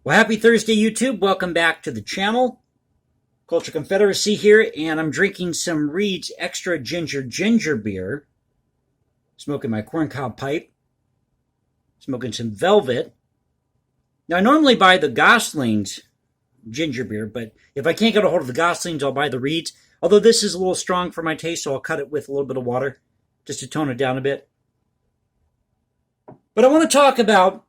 Well, happy Thursday, YouTube. Welcome back to the channel. Culture Confederacy here, and I'm drinking some Reed's Extra Ginger beer. Smoking my corncob pipe. Smoking some Velvet. Now, I normally buy the Gosling's ginger beer, but if I can't get a hold of the Gosling's, I'll buy the Reed's. Although this is a little strong for my taste, so I'll cut it with a little bit of water just to tone it down a bit. But I want to talk about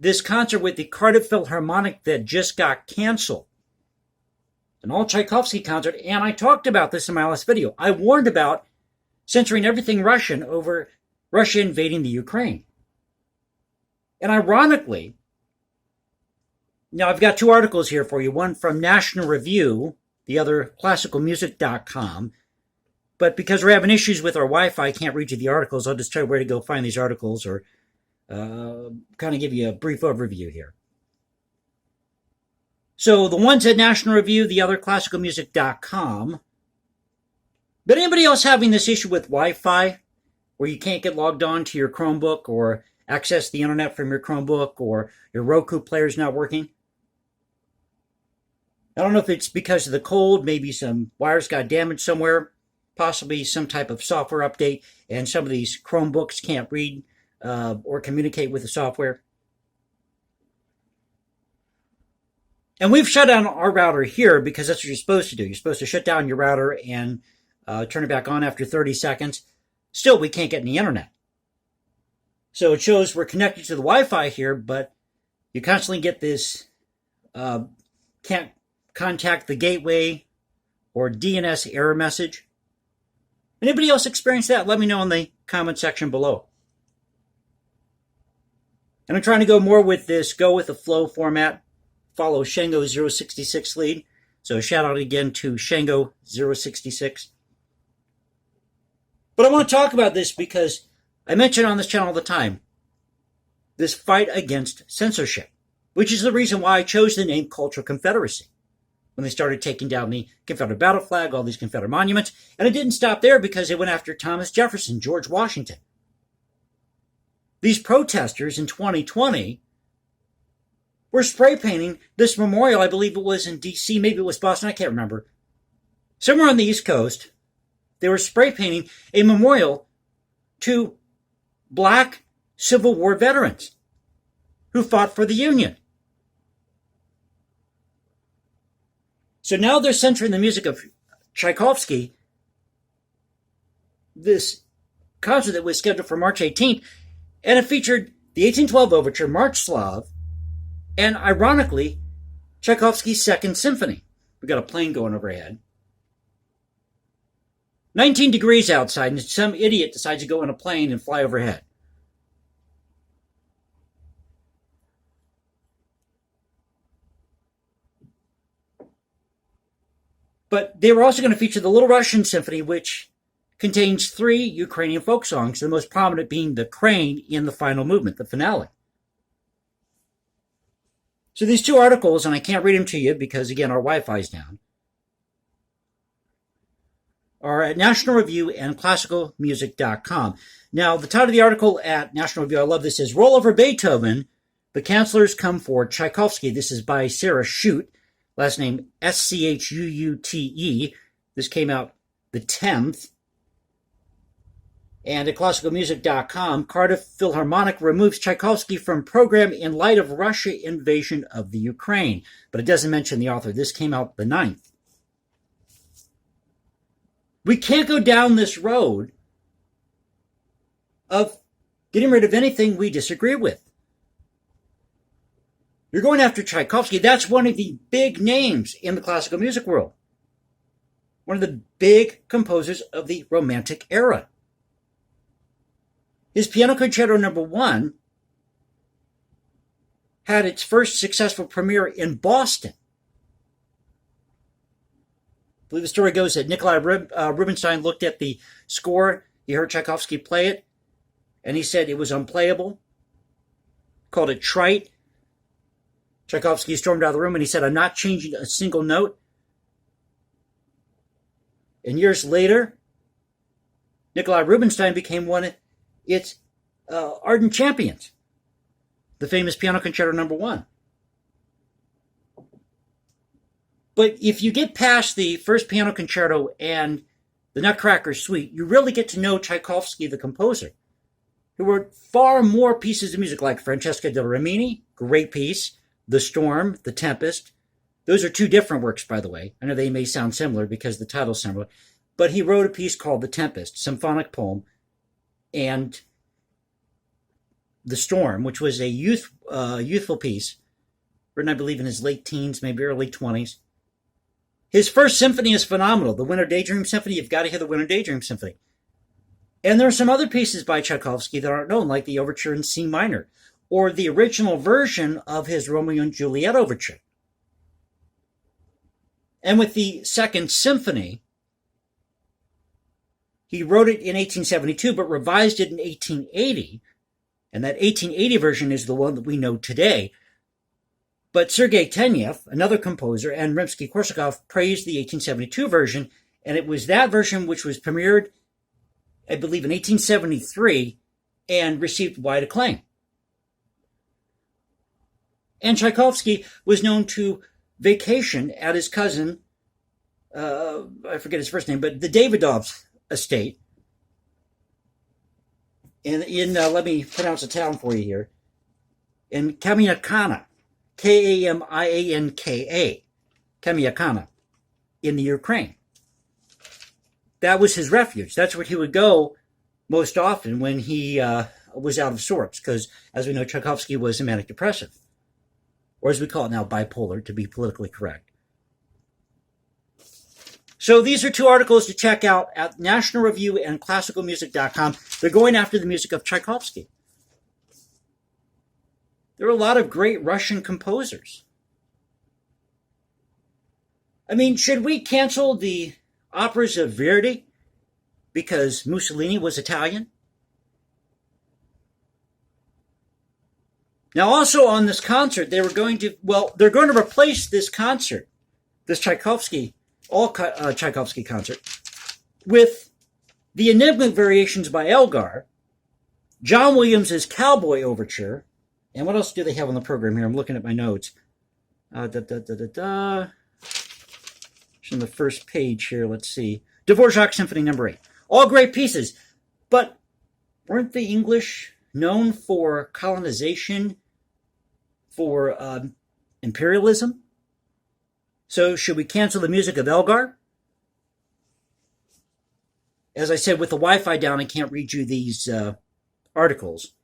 this concert with the Cardiff Philharmonic that just got canceled. An all Tchaikovsky concert, and I talked about this in my last video. I warned about censoring everything Russian over Russia invading the Ukraine. And ironically, now I've got two articles here for you, one from National Review, the other classicalmusic.com. But because we're having issues with our Wi-Fi, I can't read you the articles. I'll just tell you where to go find these articles or kind of give you a brief overview here. So the one's at National Review, the other classicalmusic.com. But anybody else having this issue with Wi-Fi, where you can't get logged on to your Chromebook or access the internet from your Chromebook, or your Roku player's not working? I don't know if it's because of the cold, maybe some wires got damaged somewhere, possibly some type of software update, and some of these Chromebooks can't read or communicate with the software. And we've shut down our router here because that's what you're supposed to do. You're supposed to shut down your router and turn it back on after 30 seconds. Still, we can't get in the internet. So it shows we're connected to the Wi-Fi here, but you constantly get this can't contact the gateway or DNS error message. Anybody else experience that? Let me know in the comment section below. And I'm trying to go more with this go with the flow format, follow Shango066 lead. So shout out again to Shango066. But I want to talk about this because I mention on this channel all the time, this fight against censorship, which is the reason why I chose the name Cultural Confederacy. When they started taking down the Confederate battle flag, all these Confederate monuments. And it didn't stop there because they went after Thomas Jefferson, George Washington. These protesters in 2020 were spray painting this memorial. I believe it was in D.C., maybe it was Boston, I can't remember. Somewhere on the East Coast, they were spray painting a memorial to Black Civil War veterans who fought for the Union. So now they're censoring the music of Tchaikovsky, this concert that was scheduled for March 18th, and it featured the 1812 Overture, March Slav, and ironically, Tchaikovsky's Second Symphony. We've got a plane going overhead. 19 degrees outside, and some idiot decides to go in a plane and fly overhead. But they were also going to feature the Little Russian Symphony, which contains 3 Ukrainian folk songs, the most prominent being the Crane in the final movement, the finale. So these two articles, and I can't read them to you because, again, our Wi-Fi is down, are at National Review and classicalmusic.com. Now, the title of the article at National Review, I love this, is Roll Over Beethoven, the Counselors Come for Tchaikovsky. This is by Sarah Schutte, last name Schuute. This came out the 10th. And at classicalmusic.com, Cardiff Philharmonic removes Tchaikovsky from program in light of Russia invasion of the Ukraine. But it doesn't mention the author. This came out the 9th. We can't go down this road of getting rid of anything we disagree with. You're going after Tchaikovsky. That's one of the big names in the classical music world. One of the big composers of the Romantic era. His Piano Concerto No. 1 had its first successful premiere in Boston. I believe the story goes that Nikolai Rubinstein looked at the score, he heard Tchaikovsky play it, and he said it was unplayable, called it trite. Tchaikovsky stormed out of the room and he said, "I'm not changing a single note." And years later, Nikolai Rubinstein became one of its ardent champions, the famous Piano Concerto No. 1. But if you get past the first piano concerto and the Nutcracker Suite, you really get to know Tchaikovsky, the composer, who wrote far more pieces of music like Francesca del Rimini, great piece, The Storm, The Tempest. Those are two different works, by the way. I know they may sound similar because the title's similar. But he wrote a piece called The Tempest, symphonic poem, and The Storm, which was a youthful piece, written, I believe, in his late teens, maybe early 20s. His first symphony is phenomenal. The Winter Daydream Symphony. You've got to hear the Winter Daydream Symphony. And there are some other pieces by Tchaikovsky that aren't known, like the Overture in C minor, or the original version of his Romeo and Juliet Overture. And with the Second Symphony, he wrote it in 1872, but revised it in 1880. And that 1880 version is the one that we know today. But Sergei Tenev, another composer, and Rimsky-Korsakov praised the 1872 version, and it was that version which was premiered, I believe, in 1873 and received wide acclaim. And Tchaikovsky was known to vacation at his cousin, I forget his first name, but the Davidov's estate. In let me pronounce the town for you here, in Kamianka. Kamianka, Kamianka, in the Ukraine. That was his refuge. That's where he would go most often when he was out of sorts, because, as we know, Tchaikovsky was a manic depressive, or as we call it now, bipolar, to be politically correct. So these are two articles to check out at National Review and ClassicalMusic.com. They're going after the music of Tchaikovsky. There are a lot of great Russian composers. I mean, should we cancel the operas of Verdi because Mussolini was Italian? Now, also on this concert, they're going to replace this concert, this Tchaikovsky, Tchaikovsky concert, with the Enigmatic Variations by Elgar, John Williams' Cowboy Overture, and what else do they have on the program here? I'm looking at my notes. It's on the first page here. Let's see. Dvorak Symphony No. 8. All great pieces. But weren't the English known for colonization, for imperialism? So should we cancel the music of Elgar? As I said, with the Wi-Fi down, I can't read you these articles.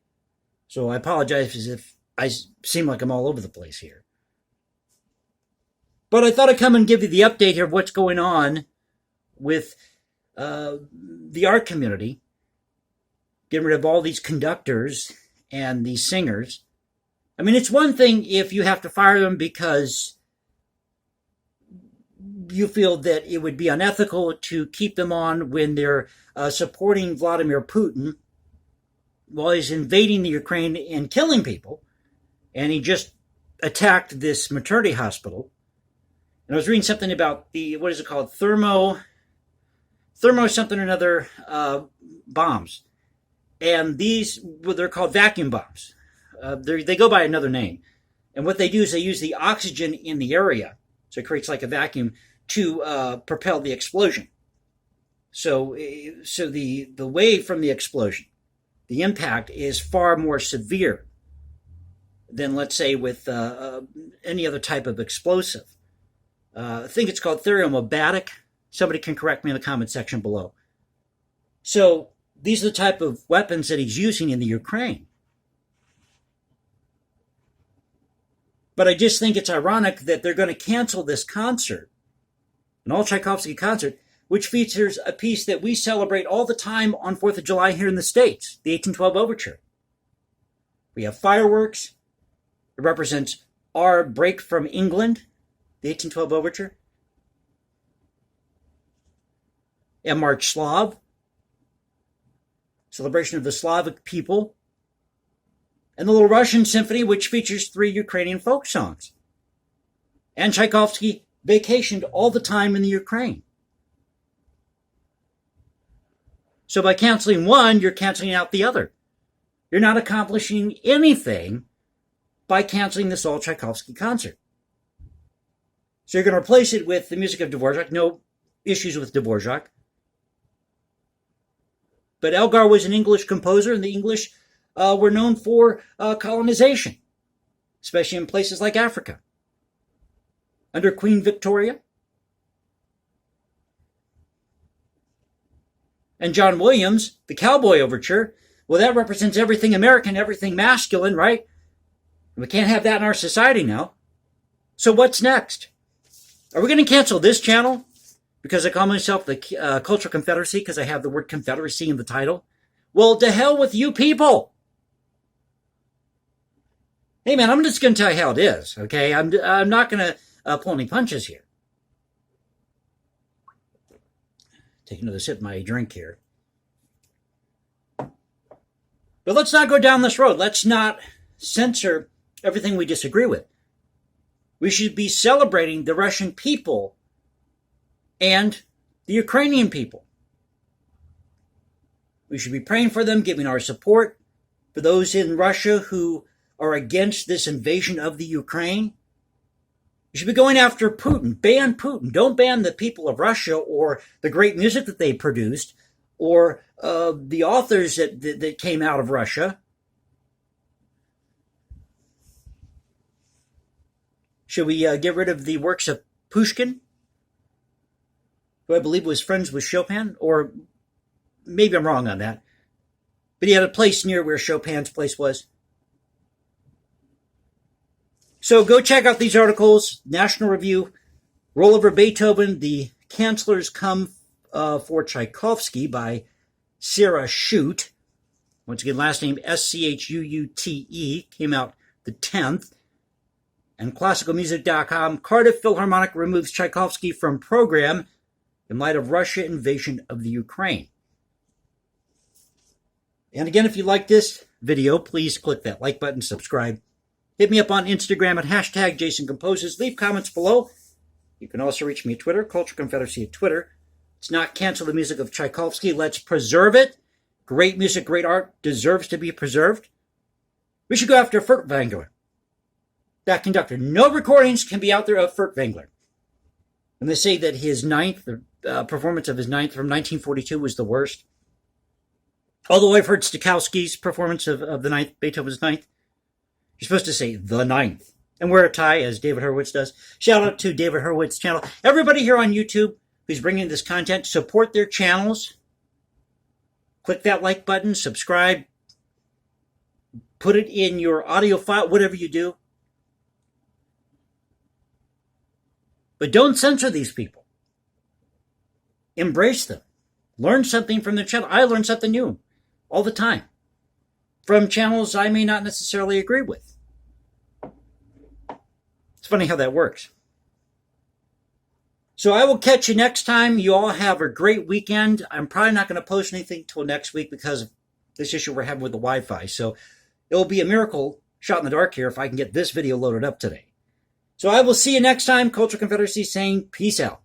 So I apologize if I seem like I'm all over the place here. But I thought I'd come and give you the update here of what's going on with the art community, getting rid of all these conductors and these singers. I mean, it's one thing if you have to fire them because you feel that it would be unethical to keep them on when they're supporting Vladimir Putin while he's invading the Ukraine and killing people. And he just attacked this maternity hospital. And I was reading something about the, what is it called? Thermo something or another bombs. And these, well, they're called vacuum bombs. They go by another name. And what they do is they use the oxygen in the area, so it creates like a vacuum, to propel the explosion. So the wave from the explosion, the impact, is far more severe than, let's say, with any other type of explosive. I think it's called thermobatic. Somebody can correct me in the comment section below. So these are the type of weapons that he's using in the Ukraine. But I just think it's ironic that they're going to cancel this concert, an all Tchaikovsky concert, which features a piece that we celebrate all the time on 4th of July here in the States, the 1812 Overture. We have fireworks. It represents our break from England, the 1812 Overture. And March Slav, celebration of the Slavic people. And the Little Russian Symphony, which features 3 Ukrainian folk songs. And Tchaikovsky vacationed all the time in the Ukraine. So by canceling one, you're canceling out the other. You're not accomplishing anything by canceling this all Tchaikovsky concert. So you're going to replace it with the music of Dvorak. No issues with Dvorak. But Elgar was an English composer, and the English were known for colonization, especially in places like Africa. Under Queen Victoria. And John Williams, the Cowboy Overture, well, that represents everything American, everything masculine, right? We can't have that in our society now. So what's next? Are we going to cancel this channel because I call myself the Cultural Confederacy because I have the word Confederacy in the title? Well, to hell with you people. Hey, man, I'm just going to tell you how it is, okay? I'm not going to pull any punches here. Take another sip of my drink here. But let's not go down this road. Let's not censor everything we disagree with. We should be celebrating the Russian people and the Ukrainian people. We should be praying for them, giving our support for those in Russia who are against this invasion of the Ukraine. You should be going after Putin. Ban Putin. Don't ban the people of Russia or the great music that they produced or the authors that came out of Russia. Should we get rid of the works of Pushkin, who I believe was friends with Chopin? Or maybe I'm wrong on that. But he had a place near where Chopin's place was. So go check out these articles. National Review, Rollover Beethoven, The Chancellors Come for Tchaikovsky by Sarah Schutte. Once again, last name Schuute, came out the 10th. And classicalmusic.com, Cardiff Philharmonic removes Tchaikovsky from program in light of Russia invasion of the Ukraine. And again, if you like this video, please click that like button, subscribe. Hit me up on Instagram at hashtag JasonComposes. Leave comments below. You can also reach me at Twitter, Culture Confederacy at Twitter. Let's not cancel the music of Tchaikovsky. Let's preserve it. Great music, great art deserves to be preserved. We should go after Furtwängler, that conductor. No recordings can be out there of Furtwängler. And they say that his ninth, the performance of his ninth from 1942 was the worst. Although I've heard Tchaikovsky's performance of the ninth, Beethoven's ninth. You're supposed to say the ninth. And wear a tie, as David Hurwitz does. Shout out to David Hurwitz's channel. Everybody here on YouTube who's bringing this content, support their channels. Click that like button, subscribe. Put it in your audio file, whatever you do. But don't censor these people. Embrace them. Learn something from their channel. I learn something new all the time from channels I may not necessarily agree with. It's funny how that works. So I will catch you next time. You all have a great weekend. I'm probably not going to post anything till next week because of this issue we're having with the Wi-Fi. So it will be a miracle shot in the dark here if I can get this video loaded up today. So I will see you next time. Culture Confederacy saying peace out.